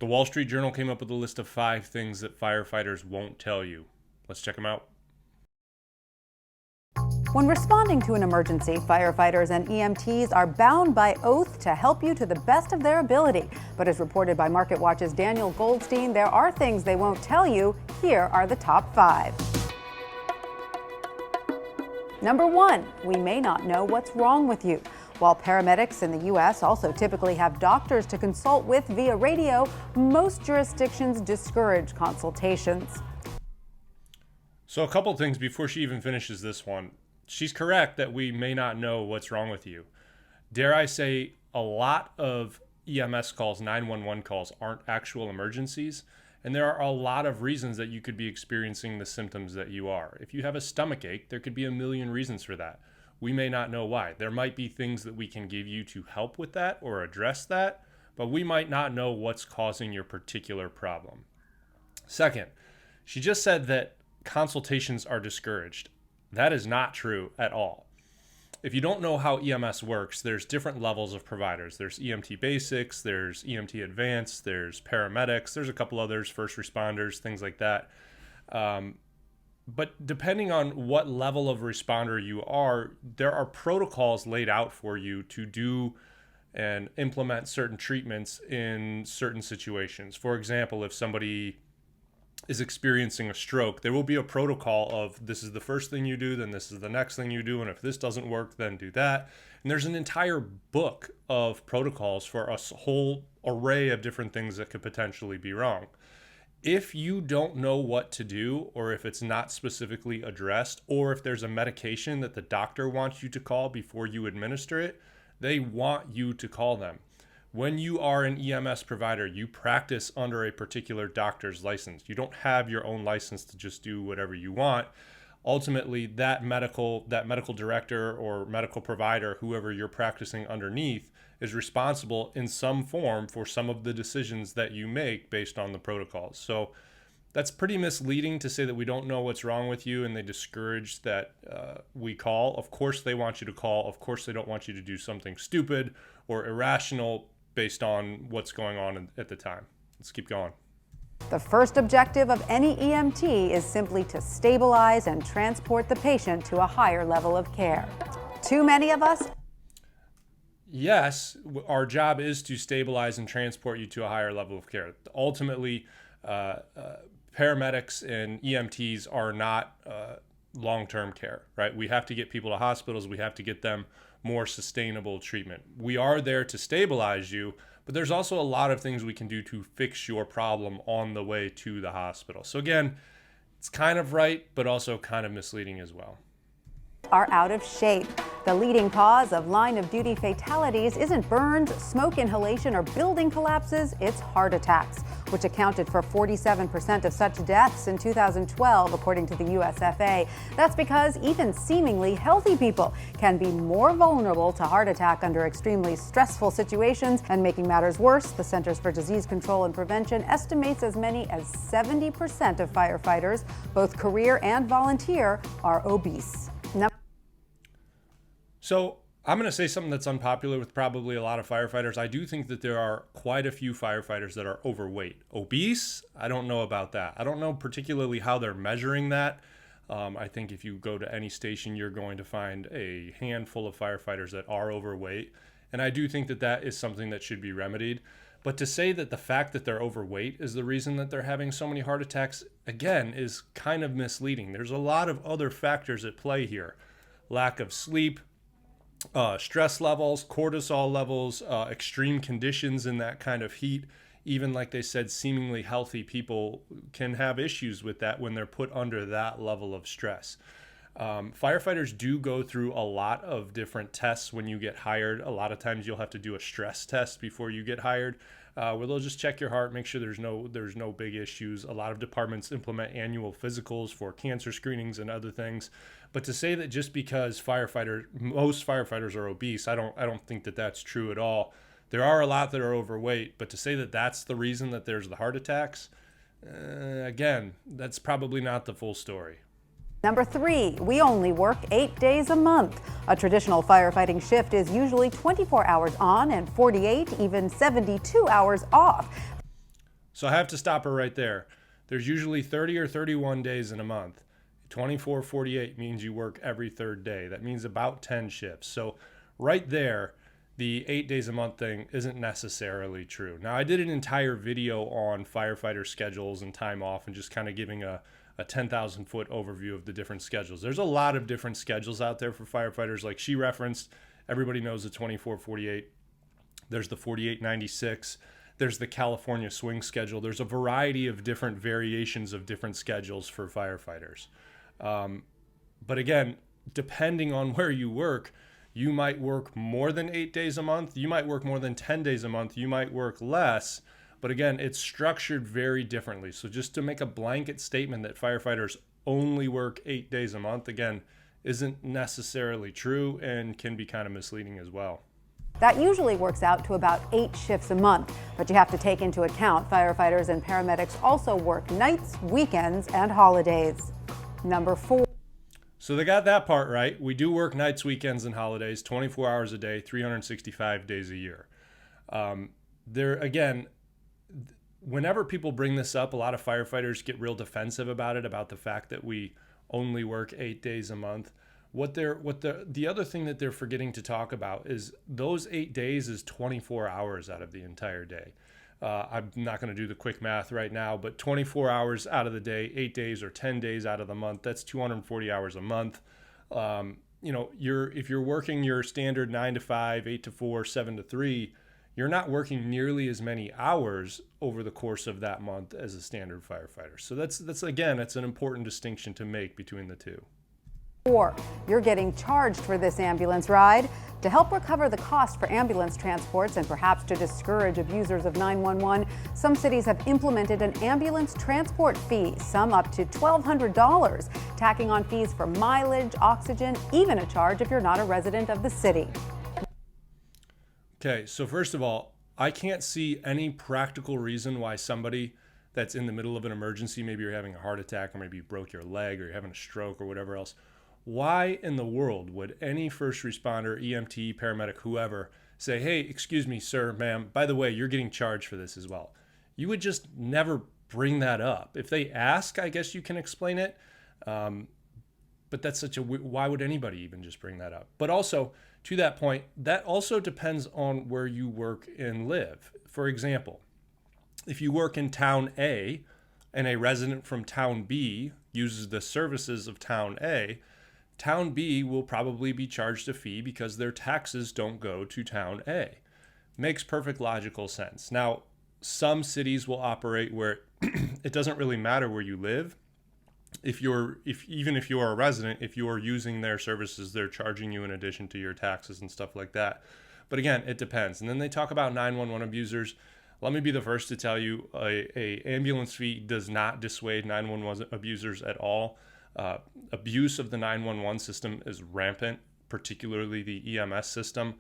The Wall Street Journal came up with a list of 5 things that firefighters won't tell you. Let's check them out. When responding to an emergency, firefighters and EMTs are bound by oath to help you to the best of their ability. But as reported by MarketWatch's Daniel Goldstein, there are things they won't tell you. Here are the top 5. Number 1, we may not know what's wrong with you. While paramedics in the U.S. also typically have doctors to consult with via radio, most jurisdictions discourage consultations. So a couple things before she even finishes this one. She's correct that we may not know what's wrong with you. Dare I say, a lot of EMS calls, 911 calls, aren't actual emergencies. And there are a lot of reasons that you could be experiencing the symptoms that you are. If you have a stomach ache, there could be a million reasons for that. We may not know why. There might be things that we can give you to help with that or address that, but we might not know what's causing your particular problem. Second, she just said that consultations are discouraged. That is not true at all. If you don't know how EMS works, there's different levels of providers. There's EMT basics, there's EMT advanced, there's paramedics, there's a couple others, first responders, things like that. But depending on what level of responder you are, there are protocols laid out for you to do and implement certain treatments in certain situations. For example, if somebody is experiencing a stroke, there will be a protocol of this is the first thing you do, then this is the next thing you do, and if this doesn't work, then do that. And there's an entire book of protocols for a whole array of different things that could potentially be wrong. If you don't know what to do, or if it's not specifically addressed, or if there's a medication that the doctor wants you to call before you administer it, they want you to call them. When you are an EMS provider, you practice under a particular doctor's license. You don't have your own license to just do whatever you want. Ultimately, that medical director or medical provider, whoever you're practicing underneath, is responsible in some form for some of the decisions that you make based on the protocols. So that's pretty misleading to say that we don't know what's wrong with you and they discourage that we call. Of course they want you to call. Of course they don't want you to do something stupid or irrational based on what's going on at the time. Let's keep going. The first objective of any EMT is simply to stabilize and transport the patient to a higher level of care. Too many of us? Yes, our job is to stabilize and transport you to a higher level of care. Ultimately, paramedics and EMTs are not long-term care, right? We have to get people to hospitals. We have to get them more sustainable treatment. We are there to stabilize you, but there's also a lot of things we can do to fix your problem on the way to the hospital. So again, it's kind of right, but also kind of misleading as well. Are out of shape. The leading cause of line-of-duty fatalities isn't burns, smoke inhalation, or building collapses, it's heart attacks, which accounted for 47% of such deaths in 2012, according to the USFA. That's because even seemingly healthy people can be more vulnerable to heart attack under extremely stressful situations. And making matters worse, the Centers for Disease Control and Prevention estimates as many as 70% of firefighters, both career and volunteer, are obese. So I'm going to say something that's unpopular with probably a lot of firefighters. I do think that there are quite a few firefighters that are overweight. Obese? I don't know about that. I don't know particularly how they're measuring that. I think if you go to any station, you're going to find a handful of firefighters that are overweight. And I do think that that is something that should be remedied. But to say that the fact that they're overweight is the reason that they're having so many heart attacks, again, is kind of misleading. There's a lot of other factors at play here. Lack of sleep, stress levels, cortisol levels, extreme conditions in that kind of heat. Even like they said, seemingly healthy people can have issues with that when they're put under that level of stress. Firefighters do go through a lot of different tests when you get hired. A lot of times you'll have to do a stress test before you get hired, where they'll just check your heart, make sure there's no big issues. A lot of departments implement annual physicals for cancer screenings and other things. But to say that just because most firefighters are obese, I don't think that that's true at all. There are a lot that are overweight, but to say that that's the reason that there's the heart attacks, again, that's probably not the full story. Number 3, we only work 8 days a month. A traditional firefighting shift is usually 24 hours on and 48, even 72 hours off. So I have to stop her right there. There's usually 30 or 31 days in a month. 24/48 means you work every third day. That means about 10 shifts. So right there, the 8 days a month thing isn't necessarily true. Now, I did an entire video on firefighter schedules and time off and just kind of giving a 10,000 foot overview of the different schedules. There's a lot of different schedules out there for firefighters. Like she referenced, everybody knows the 24/48. There's the 48/96. There's the California swing schedule. There's a variety of different variations of different schedules for firefighters. But again, depending on where you work, you might work more than 8 days a month. You might work more than 10 days a month. You might work less. But again, it's structured very differently. So just to make a blanket statement that firefighters only work 8 days a month, again, isn't necessarily true and can be kind of misleading as well. That usually works out to about 8 shifts a month, but you have to take into account firefighters and paramedics also work nights, weekends, and holidays. Number 4. So they got that part right. We do work nights, weekends, and holidays, 24 hours a day, 365 days a year. Whenever people bring this up, a lot of firefighters get real defensive about it, about the fact that we only work 8 days a month. The other thing that they're forgetting to talk about is those 8 days is 24 hours out of the entire day. I'm not going to do the quick math right now, but 24 hours out of the day, 8 days or 10 days out of the month, that's 240 hours a month. If you're working your standard 9 to 5, 8 to 4, 7 to 3, you're not working nearly as many hours over the course of that month as a standard firefighter. So that's an important distinction to make between the two. 4. You're getting charged for this ambulance ride. To help recover the cost for ambulance transports and perhaps to discourage abusers of 911, some cities have implemented an ambulance transport fee, some up to $1,200, tacking on fees for mileage, oxygen, even a charge if you're not a resident of the city. Okay, so first of all, I can't see any practical reason why somebody that's in the middle of an emergency, maybe you're having a heart attack or maybe you broke your leg or you're having a stroke or whatever else, why in the world would any first responder, EMT, paramedic, whoever, say, hey, excuse me, sir, ma'am, by the way, you're getting charged for this as well? You would just never bring that up. If they ask, I guess you can explain it. But that's why would anybody even just bring that up? But also, to that point, that also depends on where you work and live. For example, if you work in town A and a resident from town B uses the services of town A, town B will probably be charged a fee because their taxes don't go to town A. Makes perfect logical sense. Now, some cities will operate where it doesn't really matter where you live. Even if you are a resident, if you are using their services, they're charging you in addition to your taxes and stuff like that. But again, it depends. And then they talk about 911 abusers. Let me be the first to tell you, a ambulance fee does not dissuade 911 abusers at all. Abuse of the 911 system is rampant, particularly the EMS system.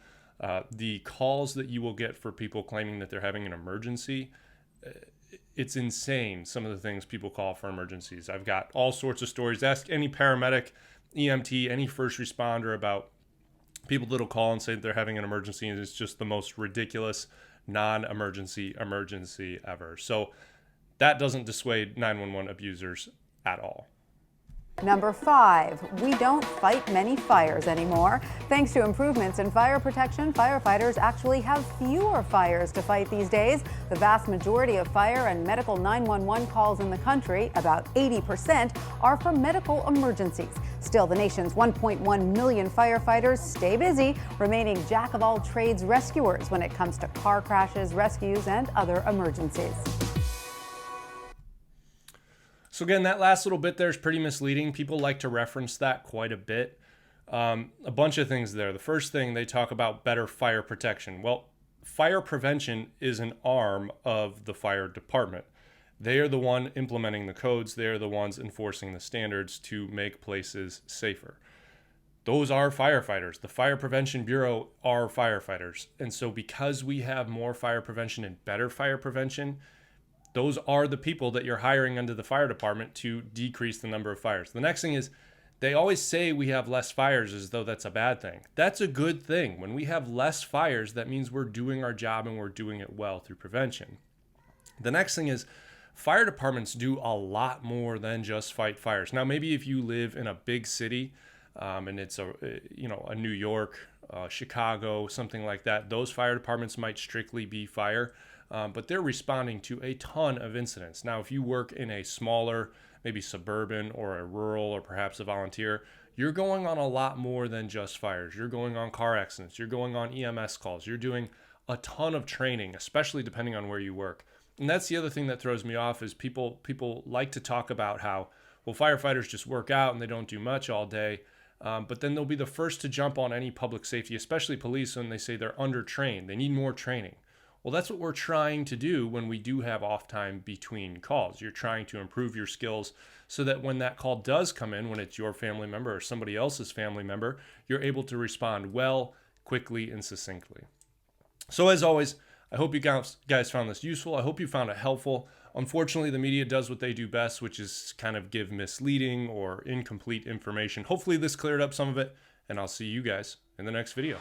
The calls that you will get for people claiming that they're having an emergency, it's insane, some of the things people call for emergencies. I've got all sorts of stories. Ask any paramedic, EMT, any first responder about people that'll call and say that they're having an emergency, and it's just the most ridiculous non-emergency emergency ever. So that doesn't dissuade 911 abusers at all. Number 5, we don't fight many fires anymore. Thanks to improvements in fire protection, firefighters actually have fewer fires to fight these days. The vast majority of fire and medical 911 calls in the country, about 80%, are for medical emergencies. Still, the nation's 1.1 million firefighters stay busy, remaining jack-of-all-trades rescuers when it comes to car crashes, rescues, and other emergencies. So again, that last little bit there is pretty misleading. People like to reference that quite a bit. A bunch of things there. The first thing, they talk about better fire protection. Well, fire prevention is an arm of the fire department. They are the one implementing the codes. They are the ones enforcing the standards to make places safer. Those are firefighters. The Fire Prevention Bureau are firefighters. And so because we have more fire prevention and better fire prevention, those are the people that you're hiring under the fire department to decrease the number of fires. The next thing is, they always say we have less fires as though that's a bad thing. That's a good thing. When we have less fires, that means we're doing our job and we're doing it well through prevention. The next thing is fire departments do a lot more than just fight fires. Now, maybe if you live in a big city and it's a New York, Chicago, something like that, those fire departments might strictly be fire, but they're responding to a ton of incidents. Now, if you work in a smaller, maybe suburban or a rural or perhaps a volunteer, you're going on a lot more than just fires. You're going on car accidents. You're going on EMS calls. You're doing a ton of training, especially depending on where you work. And that's the other thing that throws me off is people like to talk about how, well, firefighters just work out and they don't do much all day. But then they'll be the first to jump on any public safety, especially police, when they say they're undertrained. They need more training. Well, that's what we're trying to do when we do have off time between calls. You're trying to improve your skills so that when that call does come in, when it's your family member or somebody else's family member, you're able to respond well, quickly, and succinctly. So as always, I hope you guys found this useful. I hope you found it helpful. Unfortunately, the media does what they do best, which is kind of give misleading or incomplete information. Hopefully this cleared up some of it, and I'll see you guys in the next video.